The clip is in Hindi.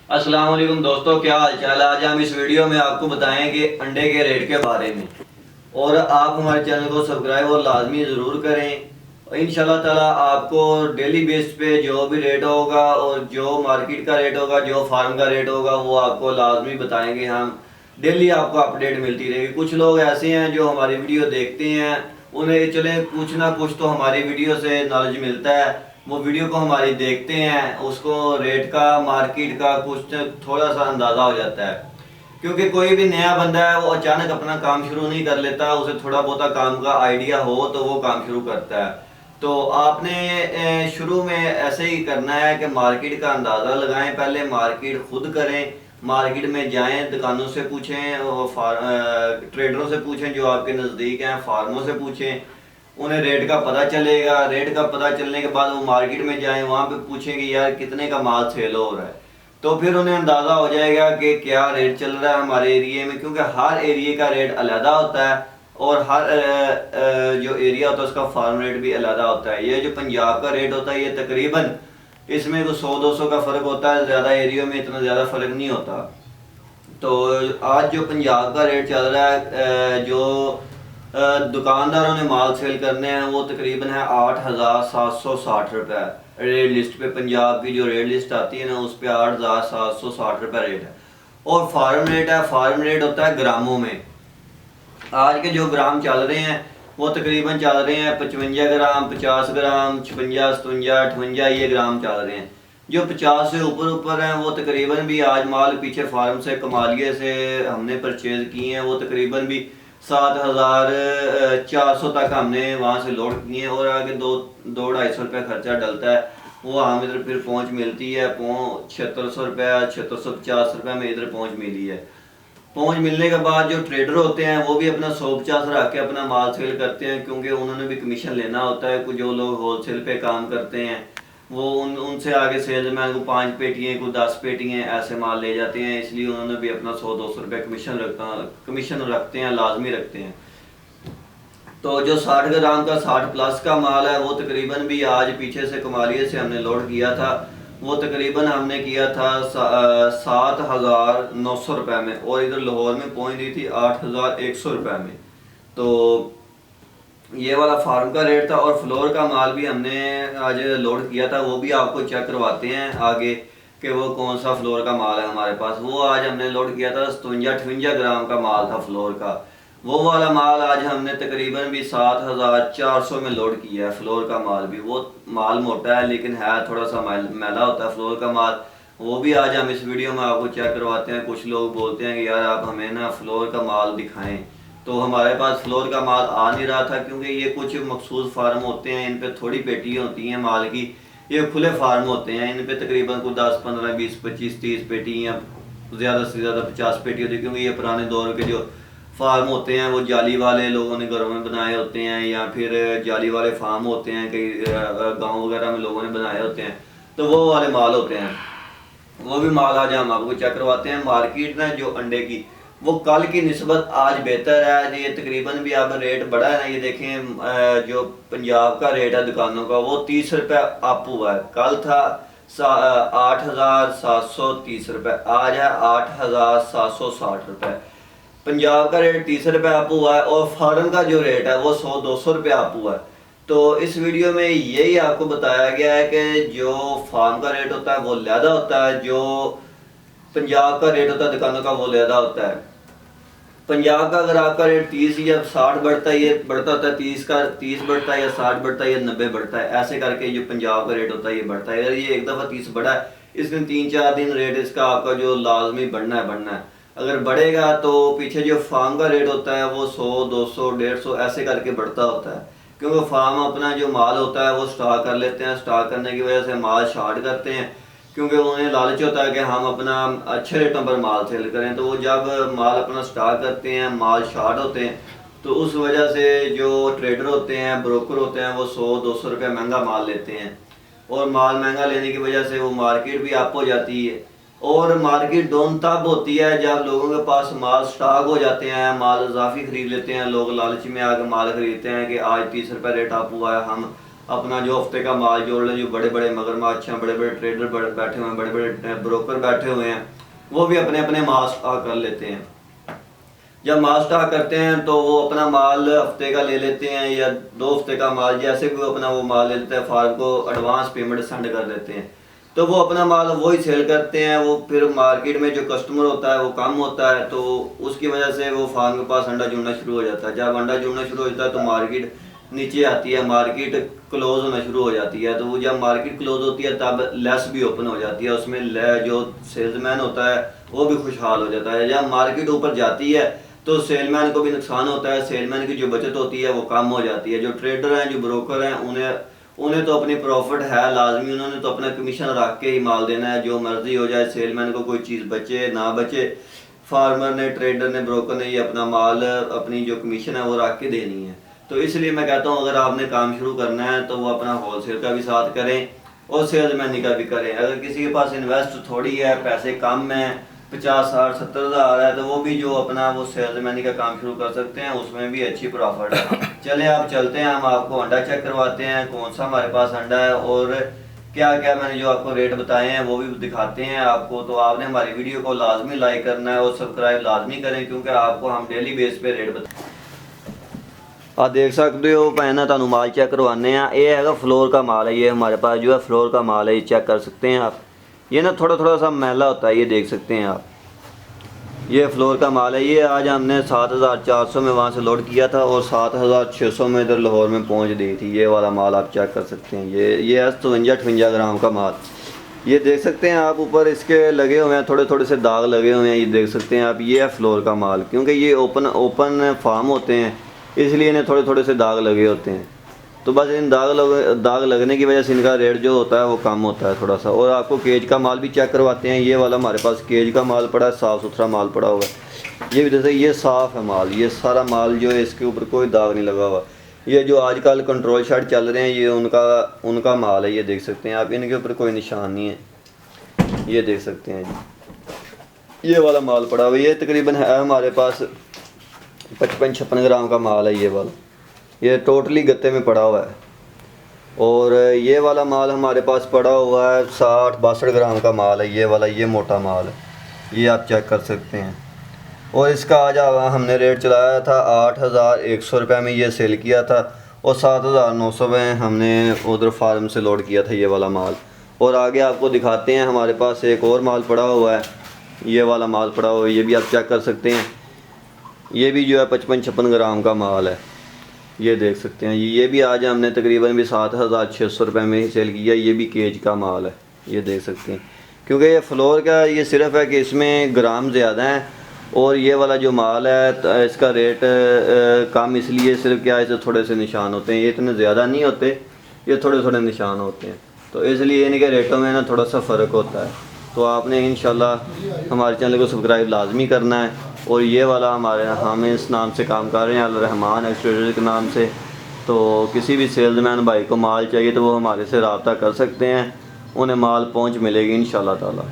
अस्सलाम वालेकुम दोस्तों, क्या हाल चाल है। आज हम इस वीडियो में आपको बताएंगे अंडे के रेट के बारे में। और आप हमारे चैनल को सब्सक्राइब और लाजमी ज़रूर करें। इंशाल्लाह ताला आपको डेली बेस पे जो भी रेट होगा और जो मार्केट का रेट होगा, जो फार्म का रेट होगा, वो आपको लाजमी बताएंगे। हम डेली आपको अपडेट मिलती रहेगी। कुछ लोग ऐसे हैं जो हमारी वीडियो देखते हैं, उन्हें चले कुछ ना कुछ तो हमारी वीडियो से नॉलेज मिलता है। वो वीडियो को हमारी देखते हैं, उसको रेट का मार्केट का कुछ थोड़ा सा अंदाज़ा हो जाता है। क्योंकि कोई भी नया बंदा है वो अचानक अपना काम शुरू नहीं कर लेता, उसे थोड़ा बहुत काम का आइडिया हो तो वो काम शुरू करता है। तो आपने शुरू में ऐसे ही करना है कि मार्केट का अंदाज़ा लगाएं, पहले मार्केट खुद करें। मार्केट में जाएं, दुकानों से पूछें और ट्रेडरों से पूछें जो आपके नज़दीक हैं, फार्मों से पूछें। उन्हें रेट का पता चलेगा। रेट का पता चलने के बाद वो मार्केट में जाएं, वहाँ पे पूछें कि यार कितने का माल सेल हो रहा है। तो फिर उन्हें अंदाज़ा हो जाएगा कि क्या रेट चल रहा है हमारे एरिए में, क्योंकि हर एरिए का रेट अलग होता है और हर जो एरिया होता है उसका फार्म रेट भी अलग होता है। ये जो पंजाब का रेट होता है ये तकरीबन इसमें तो 100-200 का फ़र्क होता है, ज़्यादा एरियो में इतना ज़्यादा फ़र्क नहीं होता। तो आज जो पंजाब का रेट चल रहा है, जो दुकानदारों ने माल सेल करने हैं, वो तकरीबन है 8,760 रुपये। रेट लिस्ट पे पंजाब की जो रेट लिस्ट आती है ना, उस पर 8,760 रुपये रेट है। और फार्म रेट है, फार्म रेट होता है ग्रामों में। आज के जो ग्राम चल रहे हैं वो तकरीबन चल रहे हैं 55 ग्राम, 50 ग्राम, 56, 57, 58 ये ग्राम चल रहे हैं। जो 50 से ऊपर ऊपर हैं वो तकरीबन भी आज माल पीछे फार्म से कमालिए से हमने परचेज किए हैं, वो तकरीबन भी 7,400 तक हमने वहाँ से लोड किए हैं। और आगे 2-2-250 रुपये खर्चा डलता है, वो हम इधर फिर पहुँच मिलती है 7600 रुपये, 7650 रुपये में इधर पहुँच मिली है। पहुंच मिलने के बाद जो ट्रेडर होते हैं वो भी अपना 150 रख के अपना माल सेल करते हैं, क्योंकि उन्होंने भी कमीशन लेना होता है। कुछ जो लोग होलसेल पे काम करते हैं वो उनसे आगे सेल्समैन को 5 पेटियाँ को 10 पेटियाँ ऐसे माल ले जाते हैं, इसलिए उन्होंने भी अपना 100-200 रुपये कमीशन रखते हैं, लाजमी रखते हैं। तो जो 60 ग्राम का 60 प्लस का माल है वो तकरीबन भी आज पीछे से कमालिए से हमने लोड किया था, वो तकरीबन हमने किया था 7,900 रुपये में, और इधर लाहौर में पहुंच रही थी 8,100 रुपये में। तो ये वाला फार्म का रेट था। और फ्लोर का माल भी हमने आज लोड किया था, वो भी आपको चेक करवाते हैं आगे कि वो कौन सा फ्लोर का माल है हमारे पास। वो आज हमने लोड किया था 57-58 ग्राम का माल था फ्लोर का। वो वाला माल आज हमने तकरीबन भी 7,400 में लोड किया है। फ्लोर का माल भी, वो माल मोटा है लेकिन है थोड़ा सा मैला होता है फ्लोर का माल। वो भी आज हम इस वीडियो में आपको चेक करवाते हैं। कुछ लोग बोलते हैं कि यार आप हमें ना फ्लोर का माल दिखाएं, तो हमारे पास फ्लोर का माल आ नहीं रहा था, क्योंकि ये कुछ मखसूस फार्म होते हैं, इन पे थोड़ी पेटियाँ होती हैं माल की। ये खुले फार्म होते हैं, इन पे तकरीबन कुछ 10, 15, 20, 25, 30 पेटियाँ, ज़्यादा से ज़्यादा 50 पेटी होती है। क्योंकि ये पुराने दौर के जो फार्म होते हैं वो जाली वाले लोगों ने घरों में बनाए होते हैं, या फिर जाली वाले फार्म होते हैं कई गाँव वगैरह में लोगों ने बनाए होते हैं, तो वो वाले माल होते हैं। वो भी माल आज हम आपको चेक करवाते हैं। मार्केट में जो अंडे की वो कल की निस्बत आज बेहतर है। ये तकरीबन भी अब रेट बढ़ा है ना, ये देखें जो पंजाब का रेट है दुकानों का वो 30 रुपये अप हुआ है। कल था 8,730 रुपये, आज है 8,760 रुपये। पंजाब का रेट 30 रुपये अप हुआ है और फॉरेन का जो रेट है वो 100-200 रुपये अप हुआ है। तो इस वीडियो में यही आपको बताया गया है कि जो फार्म का रेट होता है वो ज़्यादा होता है, जो पंजाब का रेट होता है दुकानों का वो ज़्यादा होता है। पंजाब का अगर आपका रेट 30 या 60 बढ़ता है, ये बढ़ता होता है 30 का 30 बढ़ता है या 60 बढ़ता है या 90 बढ़ता है, ऐसे करके जो पंजाब का रेट होता है ये बढ़ता है। अगर ये एक दफ़ा 30 बढ़ा है, इसमें 3-4 दिन रेट इसका आपका जो लाजमी बढ़ना है। अगर बढ़ेगा तो पीछे जो फार्म का रेट होता है वो 100, 200, 150 ऐसे करके बढ़ता होता है, क्योंकि फार्म अपना जो माल होता है वो स्टॉक कर लेते हैं। स्टॉक करने की वजह से माल शॉर्ट करते हैं, क्योंकि उन्हें लालच होता है कि हम अपना अच्छे रेटों पर माल सेल करें। तो वो जब माल अपना स्टॉक करते हैं, माल शॉर्ट होते हैं, तो उस वजह से जो ट्रेडर होते हैं, ब्रोकर होते हैं, वो 100-200 रुपये महंगा माल लेते हैं। और माल महंगा लेने की वजह से वो मार्केट भी अप हो जाती है। और मार्केट डाउन तब होती है जब लोगों के पास माल स्टॉक हो जाते हैं, माल इजाफी खरीद लेते हैं। लोग लालच में आकर माल खरीदते हैं कि आज 30 रुपये रेट अप हुआ है, हम अपना जो हफ्ते का माल जोड़ लें। जो बड़े बड़े मगरमच्छ हैं, बड़े बड़े ट्रेडर बैठे हुए हैं, बड़े बड़े ब्रोकर बैठे हुए हैं, वो भी अपने अपने माल स्टॉक कर लेते हैं। जब माल स्टॉक करते हैं तो वो अपना माल हफ्ते का ले लेते हैं या 2 हफ्ते का माल, जैसे भी अपना वो माल ले लेते हैं, फार्म को एडवांस पेमेंट सेंड कर देते हैं। तो वो अपना माल वही सेल करते हैं। वो फिर मार्केट में जो कस्टमर होता है वो कम होता है, तो उसकी वजह से वो फार्म के पास अंडा जुड़ना शुरू हो जाता है। जब अंडा जुड़ना शुरू हो जाता है तो मार्केट नीचे आती है, मार्केट क्लोज होना शुरू हो जाती है। तो वो जब मार्केट क्लोज होती है तब लेस भी ओपन हो जाती है, उसमें जो सेल्समैन होता है वो भी खुशहाल हो जाता है। जब मार्केट ऊपर जाती है तो सेलमैन को भी नुकसान होता है, सेलमैन की जो बचत होती है वो कम हो जाती है। जो ट्रेडर हैं, जो ब्रोकर हैं, उन्हें तो अपनी प्रॉफिट है लाजमी, उन्होंने तो अपना कमीशन रख के ही माल देना है, जो मर्जी हो जाए। सेलमैन को कोई चीज़ बचे ना बचे, फार्मर ने, ट्रेडर ने, ब्रोकर ने ये अपना माल, अपनी जो कमीशन है वो रख के देनी है। तो इसलिए मैं कहता हूँ अगर आपने काम शुरू करना है तो वो अपना होलसेल का भी साथ करें और सेल्समैनी का भी करें। अगर किसी के पास इन्वेस्ट थोड़ी है, पैसे कम हैं, 50, 60, 70 हज़ार है, तो वो भी जो अपना वो सेल्समैनी का काम शुरू कर सकते हैं, उसमें भी अच्छी प्रॉफिट है। चले आप चलते हैं, हम आपको अंडा चेक करवाते हैं, कौन सा हमारे पास अंडा है और क्या क्या मैंने जो आपको रेट बताए हैं वो भी दिखाते हैं आपको। तो आपने हमारी वीडियो को लाजमी लाइक करना है और सब्सक्राइब लाजमी करें, क्योंकि आपको हम डेली बेस पे रेट बताते हैं। आप देख सकते हो पहना तुहानू माल चेक करवाने हैं। ये है फ्लोर का माल है, ये हमारे पास जो है फ्लोर का माल है, ये चेक कर सकते हैं आप। ये ना थोड़ा थोड़ा सा मैला होता है, ये देख सकते हैं आप। ये फ्लोर का माल है। ये आज हमने 7400 में वहाँ से लोड किया था और 7600 में इधर लाहौर में पहुँच दी थी। ये वाला माल आप चेक कर सकते हैं। ये है 52-58 ग्राम का माल। ये देख सकते हैं आप, ऊपर इसके लगे हुए हैं थोड़े थोड़े से दाग लगे हुए हैं, ये देख सकते हैं आप। ये है फ्लोर का माल, क्योंकि ये ओपन फार्म होते हैं इसलिए इन्हें थोड़े थोड़े से दाग लगे होते हैं। तो बस इन दाग लगने की वजह से इनका रेट जो होता है वो कम होता है थोड़ा सा। और आपको केज का माल भी चेक करवाते हैं। ये वाला हमारे पास केज का माल पड़ा है, साफ़ सुथरा माल पड़ा हुआ है। ये भी जैसे ये साफ़ है माल, ये सारा माल जो है इसके ऊपर कोई दाग नहीं लगा हुआ। ये जो आजकल कंट्रोल शर्ट चल रहे हैं ये उनका माल है, ये देख सकते हैं आप। इनके ऊपर कोई निशान नहीं है, ये देख सकते हैं जी। ये वाला माल पड़ा हुआ, ये तकरीबन है हमारे पास 55-56 ग्राम का माल है ये वाला। ये टोटली गत्ते में पड़ा हुआ है। और ये वाला माल हमारे पास पड़ा हुआ है 60-62 ग्राम का माल है। ये वाला, ये मोटा माल है, ये आप चेक कर सकते हैं। और इसका आज हमने रेट चलाया था 8100 रुपये में ये सेल किया था और 7900 में हमने उधर फार्म से लोड किया था ये वाला माल। और आगे आपको दिखाते हैं, हमारे पास एक और माल पड़ा हुआ है, ये वाला माल पड़ा हुआ है, ये भी आप चेक कर सकते हैं। ये भी जो है 55-56 ग्राम का माल है, ये देख सकते हैं। ये भी आज हमने तकरीबन भी 7600 रुपये में ही सेल किया। ये भी केज का माल है, ये देख सकते हैं। क्योंकि ये फ्लोर का ये सिर्फ है कि इसमें ग्राम ज़्यादा हैं और ये वाला जो माल है तो इसका रेट कम इसलिए सिर्फ क्या इसे थोड़े से निशान होते हैं, ये इतने ज़्यादा नहीं होते, ये थोड़े थोड़े निशान होते हैं। तो इसलिए इनके रेटों में ना थोड़ा सा फ़र्क होता है। तो आपने इंशाल्लाह हमारे चैनल को सब्सक्राइब लाजमी करना है। और ये वाला हम इस नाम से काम कर रहे हैं, अल रहमान एक्सट्रेडर के नाम से। तो किसी भी सेल्समैन भाई को माल चाहिए तो वो हमारे से रब्ता कर सकते हैं, उन्हें माल पहुंच मिलेगी इंशाल्लाह ताला।